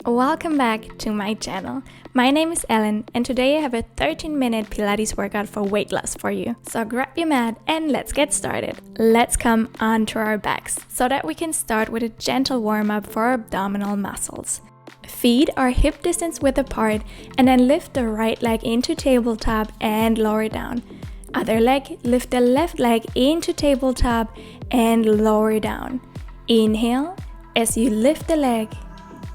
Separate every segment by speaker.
Speaker 1: Welcome back to my channel. My name is Ellen and today I have a 13-minute Pilates workout for weight loss for you. So grab your mat and let's get started. Let's come onto our backs so that we can start with a gentle warm-up for our abdominal muscles. Feet are hip distance width apart and then lift the right leg into tabletop and lower down. Other leg, lift the left leg into tabletop and lower down. Inhale as you lift the leg.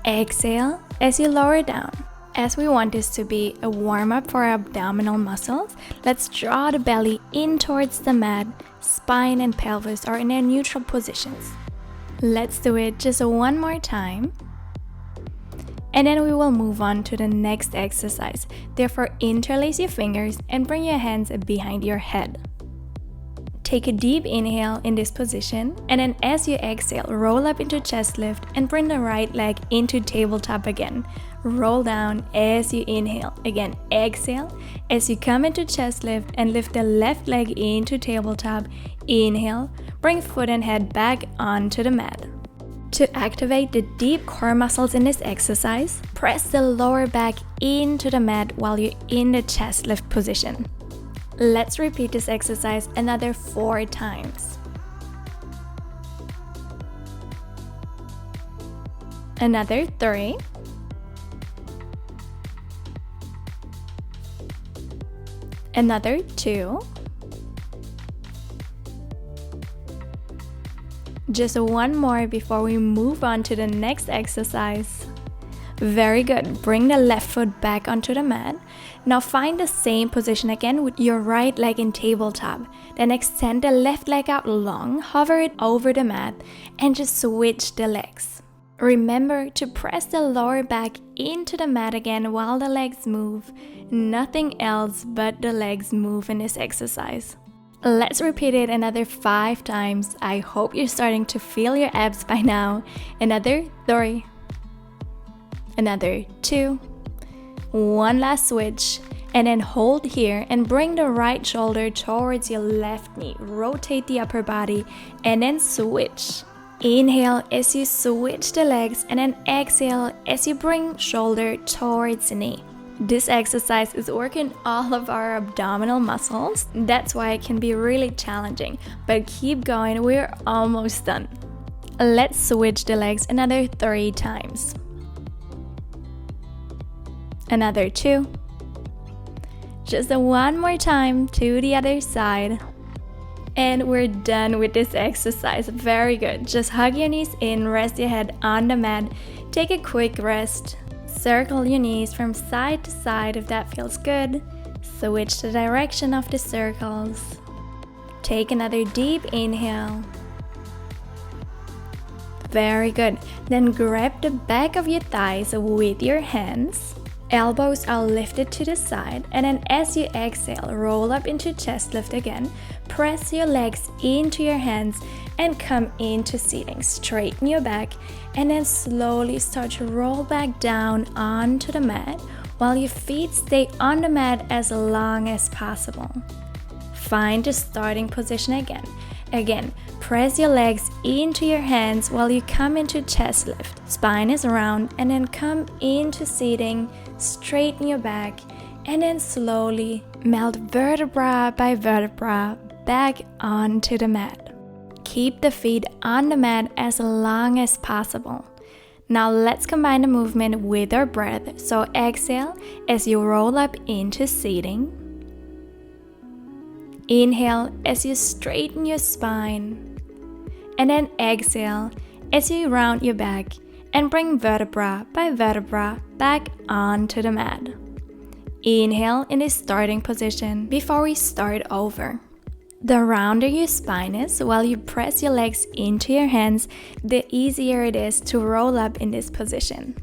Speaker 1: Exhale as you lower down. As we want this to be a warm-up for our abdominal muscles, let's draw the belly in towards the mat. Spine and pelvis are in their neutral positions. Let's do it just one more time. And then we will move on to the next exercise. Therefore, interlace your fingers and bring your hands behind your head. Take a deep inhale in this position, and then as you exhale, roll up into chest lift and bring the right leg into tabletop again. Roll down as you inhale. Again, exhale as you come into chest lift and lift the left leg into tabletop. Inhale, bring foot and head back onto the mat. To activate the deep core muscles in this exercise, press the lower back into the mat while you're in the chest lift position. Let's repeat this exercise another 4 times. Another 3. Another 2. Just one more before we move on to the next exercise. Very good. Bring the left foot back onto the mat. Now find the same position again with your right leg in tabletop. Then extend the left leg out long, hover it over the mat, and just switch the legs. Remember to press the lower back into the mat again while the legs move. Nothing else but the legs move in this exercise. Let's repeat it another 5 times. I hope you're starting to feel your abs by now. Another 3. Another 2. One last switch, and then hold here and bring the right shoulder towards your left knee. Rotate the upper body and then switch. Inhale as you switch the legs, and then exhale as you bring shoulder towards the knee. This exercise is working all of our abdominal muscles. That's why it can be really challenging, but keep going, we're almost done. Let's switch the legs another 3 times. Another 2. Just one more time to the other side. And we're done with this exercise. Very good. Just hug your knees in, rest your head on the mat. Take a quick rest. Circle your knees from side to side if that feels good. Switch the direction of the circles. Take another deep inhale. Very good. Then grab the back of your thighs with your hands. Elbows are lifted to the side, and then as you exhale, roll up into chest lift again. Press your legs into your hands and come into seating. Straighten your back and then slowly start to roll back down onto the mat while your feet stay on the mat as long as possible. Find the starting position again. Again, press your legs into your hands while you come into chest lift. Spine is round, and then come into seating. Straighten your back and then slowly melt vertebra by vertebra back onto the mat. Keep the feet on the mat as long as possible. Now let's combine the movement with our breath. So exhale as you roll up into seating. Inhale as you straighten your spine. And then exhale as you round your back and bring vertebra by vertebra back onto the mat. Inhale in this starting position before we start over. The rounder your spine is while you press your legs into your hands, the easier it is to roll up in this position.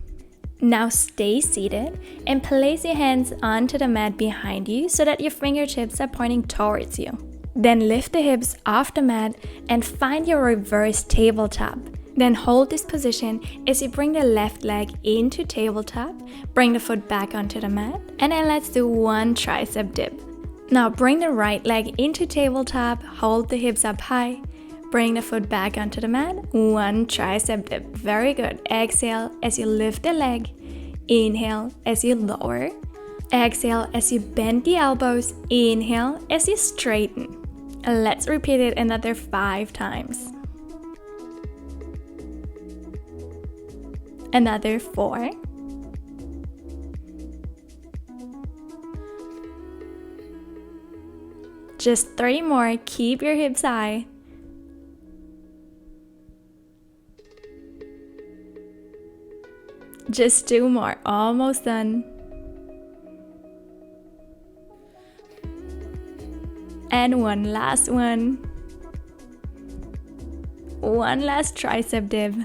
Speaker 1: Now stay seated and place your hands onto the mat behind you so that your fingertips are pointing towards you. Then lift the hips off the mat and find your reverse tabletop. Then hold this position as you bring the left leg into tabletop, bring the foot back onto the mat, and then let's do one tricep dip. Now bring the right leg into tabletop, hold the hips up high, Bring the foot back onto the mat. 1 tricep dip. Very good. Exhale as you lift the leg. Inhale as you lower. Exhale as you bend the elbows. Inhale as you straighten. Let's repeat it another 5 times. Another 4. Just 3 more. Keep your hips high. Just 2 more. Almost done. And 1 last one. 1 last tricep dip.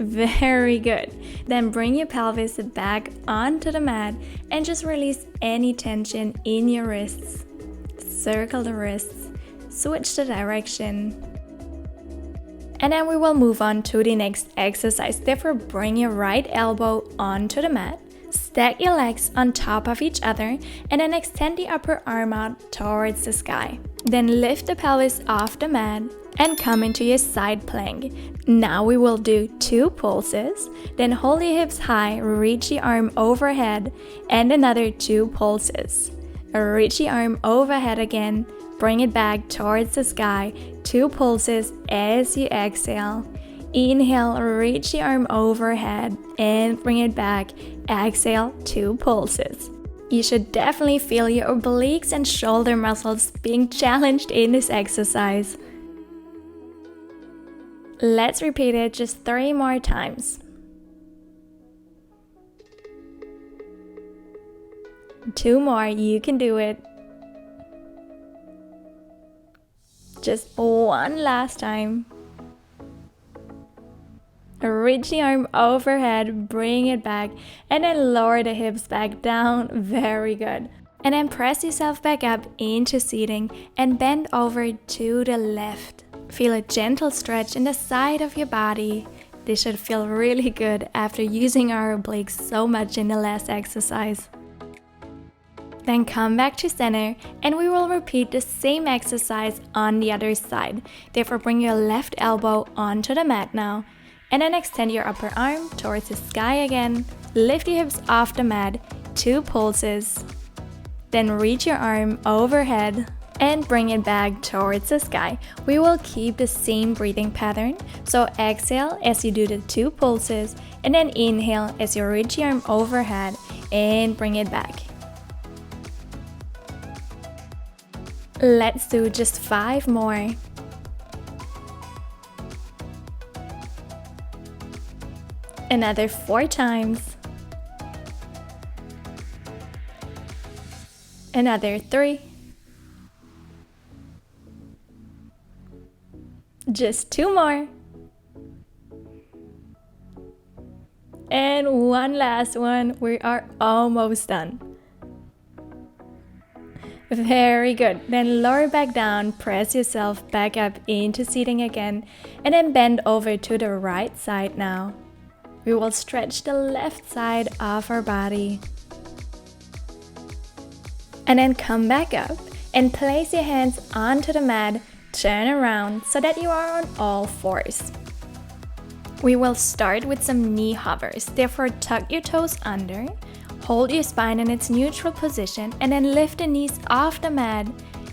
Speaker 1: Very good. Then bring your pelvis back onto the mat and just release any tension in your wrists. Circle the wrists. Switch the direction. And then we will move on to the next exercise. Therefore, bring your right elbow onto the mat. Stack your legs on top of each other and then extend the upper arm out towards the sky. Then lift the pelvis off the mat and come into your side plank. Now we will do 2 pulses, then hold your hips high, reach the arm overhead, and another 2 pulses. Reach the arm overhead again, bring it back towards the sky, 2 pulses as you exhale. Inhale, reach the arm overhead and bring it back. Exhale, 2 pulses. You should definitely feel your obliques and shoulder muscles being challenged in this exercise. Let's repeat it just 3 more times. 2 more, you can do it. Just 1 last time. Reach the arm overhead, bring it back, and then lower the hips back down. Very good. And then press yourself back up into seating and bend over to the left. Feel a gentle stretch in the side of your body. This should feel really good after using our obliques so much in the last exercise. Then come back to center and we will repeat the same exercise on the other side. Therefore, bring your left elbow onto the mat now. And then extend your upper arm towards the sky again. Lift your hips off the mat, 2 pulses. Then reach your arm overhead and bring it back towards the sky. We will keep the same breathing pattern. So exhale as you do the 2 pulses and then inhale as you reach your arm overhead and bring it back. Let's do just 5 more. Another 4 times. Another 3. Just 2 more. And 1 last one. We are almost done. Very good. Then lower back down, press yourself back up into seating again, and then bend over to the right side now. We will stretch the left side of our body. And then come back up and place your hands onto the mat, turn around so that you are on all 4s. We will start with some knee hovers, therefore tuck your toes under, hold your spine in its neutral position and then lift the knees off the mat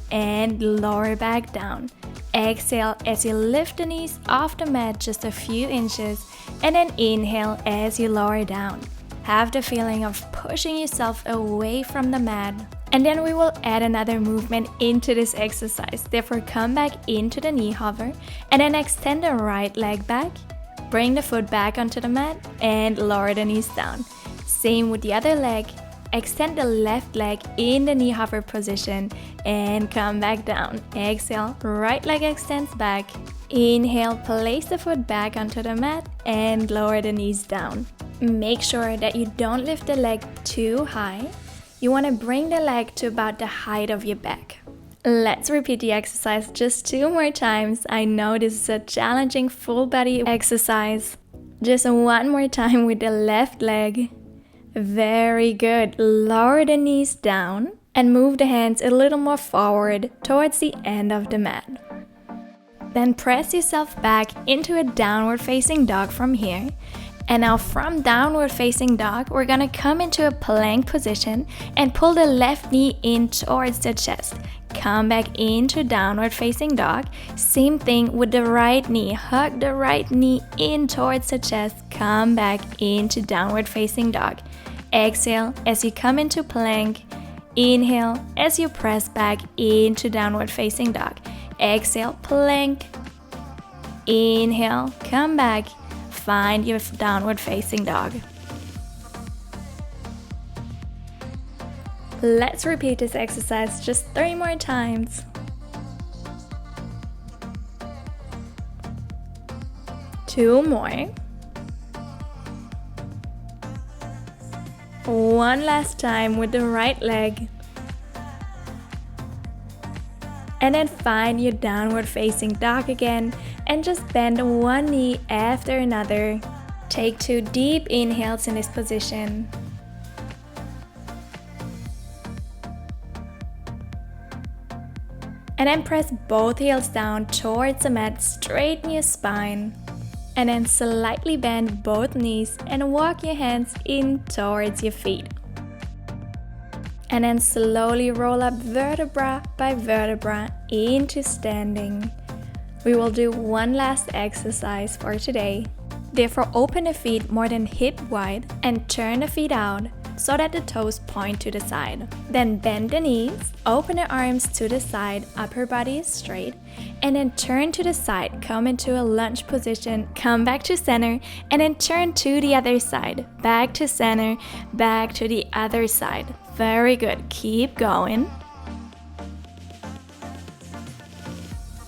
Speaker 1: and lower back down. Exhale as you lift the knees off the mat just a few inches and then inhale as you lower down. Have the feeling of pushing yourself away from the mat. And then we will add another movement into this exercise. Therefore, come back into the knee hover and then extend the right leg back. Bring the foot back onto the mat and lower the knees down. Same with the other leg. Extend the left leg in the knee hover position and come back down. Exhale, right leg extends back. Inhale, place the foot back onto the mat and lower the knees down. Make sure that you don't lift the leg too high. You want to bring the leg to about the height of your back. Let's repeat the exercise just 2 more times. I know this is a challenging full body exercise. Just 1 more time with the left leg. Very good. Lower the knees down and move the hands a little more forward towards the end of the mat. Then press yourself back into a downward facing dog from here. And now from downward facing dog, we're gonna come into a plank position and pull the left knee in towards the chest. Come back into downward facing dog. Same thing with the right knee. Hug the right knee in towards the chest. Come back into downward facing dog. Exhale as you come into plank. Inhale as you press back into downward facing dog. Exhale, plank. Inhale, come back. Find your downward facing dog. Let's repeat this exercise just 3 more times. 2 more. 1 last time with the right leg. And then find your downward facing dog again and just bend one knee after another. Take 2 deep inhales in this position. And then press both heels down towards the mat, straighten your spine. And then slightly bend both knees and walk your hands in towards your feet. And then slowly roll up vertebra by vertebra into standing. We will do 1 last exercise for today. Therefore, open the feet more than hip wide and turn the feet out so that the toes point to the side. Then bend the knees, open the arms to the side, upper body is straight, and then turn to the side, come into a lunge position, come back to center, and then turn to the other side, back to center, back to the other side. Very good, keep going.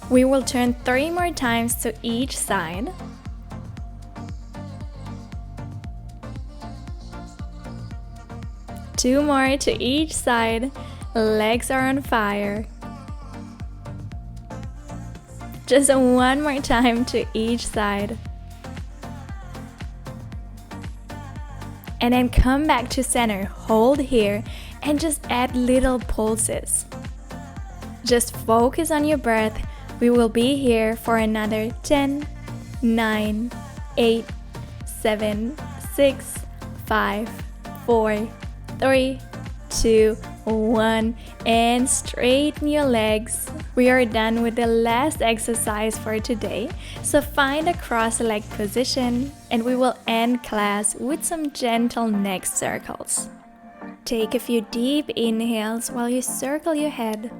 Speaker 1: We will turn 3 more times to each side. Two more to each side. Legs are on fire. Just 1 more time to each side. And then come back to center. Hold here and just add little pulses. Just focus on your breath. We will be here for another 10, 9, 8, 7, 6, 5, 4, 3, 2, 1, and straighten your legs. We are done with the last exercise for today, so find a cross-legged position and we will end class with some gentle neck circles. Take a few deep inhales while you circle your head.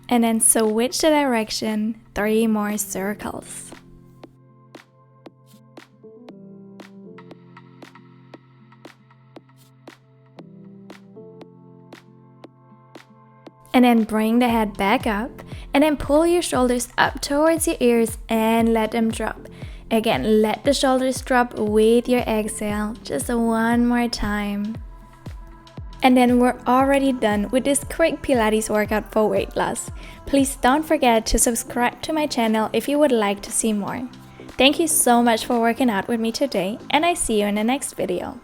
Speaker 1: And then switch the direction, 3 more circles. And then bring the head back up and then pull your shoulders up towards your ears and let them drop. Again, let the shoulders drop with your exhale. Just 1 more time. And then we're already done with this quick Pilates workout for weight loss. Please don't forget to subscribe to my channel if you would like to see more. Thank you so much for working out with me today, and I see you in the next video.